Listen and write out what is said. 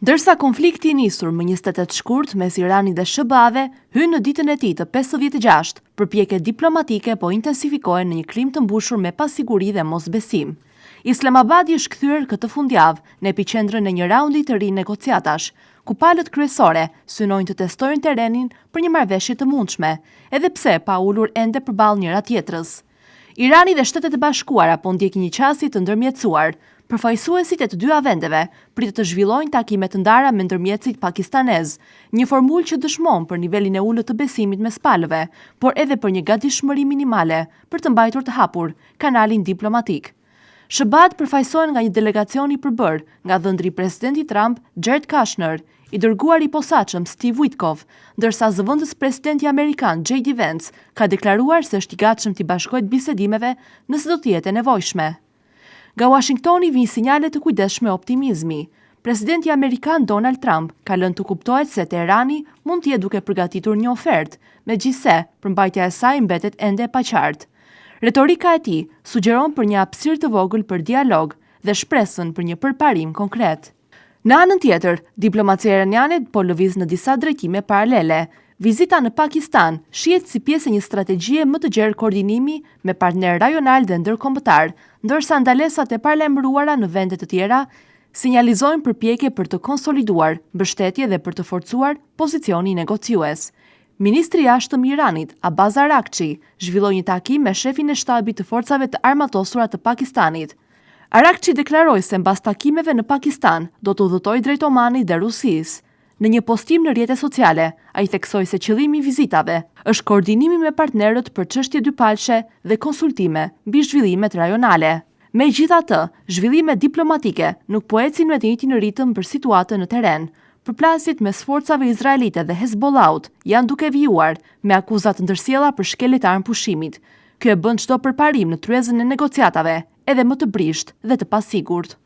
Ndërsa konflikti i nisur më 28 shkurt mes Iranit dhe SBA-ve hyn në ditën e tij të 56, përpjekjet diplomatike po intensifikohen në një klim të mbushur me pasiguri dhe mosbesim. Islamabadi është kthyer këtë fundjavë në epiqendrën e një raundi të ri negociatash, ku palët kryesore synojnë të testojnë terrenin për një marrëveshje të mundshme, edhe pse pa ulur ende përballë njëra tjetrës. Irani dhe Shtetet e Bashkuara po ndjekin një qasje të ndërmjetësuar. Përfaqësuesit e të dyja vendeve pritet të zhvillojnë takime të ndara me ndërmjetësit pakistanez, një formulë që dëshmon për nivelin e ulët të besimit mes palëve, por edhe për një gatishmëri minimale për të mbajtur të hapur kanalin diplomatik. SBA-t përfaqësohen nga një delegacion i përbërë nga dhëndri presidenti Trump, Jared Kushner, i dërguar i posaçëm Steve Witkoff, ndërsa zëvendës presidenti amerikan J.D. Vance ka deklaruar se është i gatshëm t'i bashkohet bisedimeve nëse do të jetë e nevojshme. Nga Washingtoni vijnë sinjale të kujdesshme optimizmi. Presidenti amerikan Donald Trump ka lënë të kuptohet se Teherani mund të jetë duke përgatitur një ofertë, megjithse përmbajtja e saj mbetet ende e paqartë. Retorika e tij sugjeron për një hapësirë të vogël për dialog dhe shpresën për një përparim konkret. Në anën tjetër, diplomacia iraniane po lëviz në disa drejtime paralele. Vizita në Pakistan shihet si pjesë e një strategjie më të gjerë koordinimi me partner rajonal dhe ndërkombëtar, ndërsa ndalesat e paralajmëruara në vende të tjera sinjalizojnë përpjekje për të konsoliduar mbështetje dhe për të forcuar pozicioni negociues. Ministri i Jashtëm i Iranit, Abbas Araghchi, zhvilloi një takim me shefin e shtabit të forcave të armatosura të Pakistanit. Araghchi deklaroi se mbas takimeve në Pakistan do të udhëtojë drejt Omanit dhe Rusisë. Në një postim në rrjetet sociale, ai theksoi se qëllimi i vizitave është koordinimi me partnerët për çështje dypalshe dhe konsultime mbi zhvillimet rajonale. Megjithatë, zhvillimet diplomatike nuk po ecin me të njëjtin ritëm për situatën në terren. Përplasjet mes forcave izraelite dhe Hezbollahut janë duke vijuar me akuzat ndërsjella për shkelje të armëpushimit. Kjo e bën çdo përparim në tryezën e negociatave edhe më të brisht dhe të pasigurt.